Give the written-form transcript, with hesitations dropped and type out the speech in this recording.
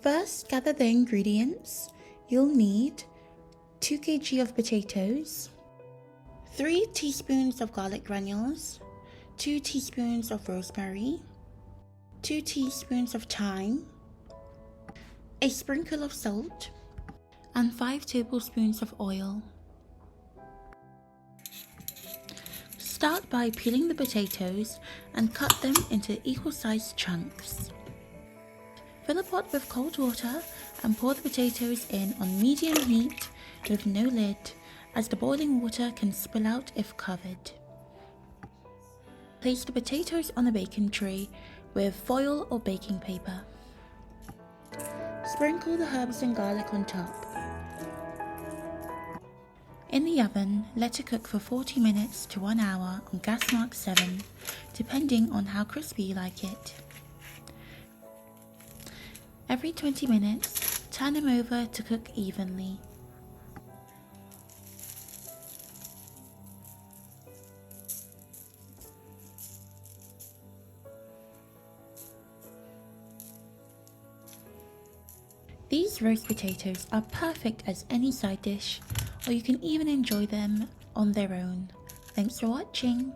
First, gather the ingredients. You'll need 2 kg of potatoes, 3 teaspoons of garlic granules, 2 teaspoons of rosemary, 2 teaspoons of thyme, a sprinkle of salt, and 5 tablespoons of oil. Start by peeling the potatoes and cut them into equal-sized chunks. Fill a pot with cold water and pour the potatoes in on medium heat with no lid, as the boiling water can spill out if covered. Place the potatoes on a baking tray with foil or baking paper. Sprinkle the herbs and garlic on top. In the oven, let it cook for 40 minutes to 1 hour on gas mark 7, depending on how crispy you like it. Every 20 minutes, turn them over to cook evenly. These roast potatoes are perfect as any side dish, or you can even enjoy them on their own. Thanks for watching.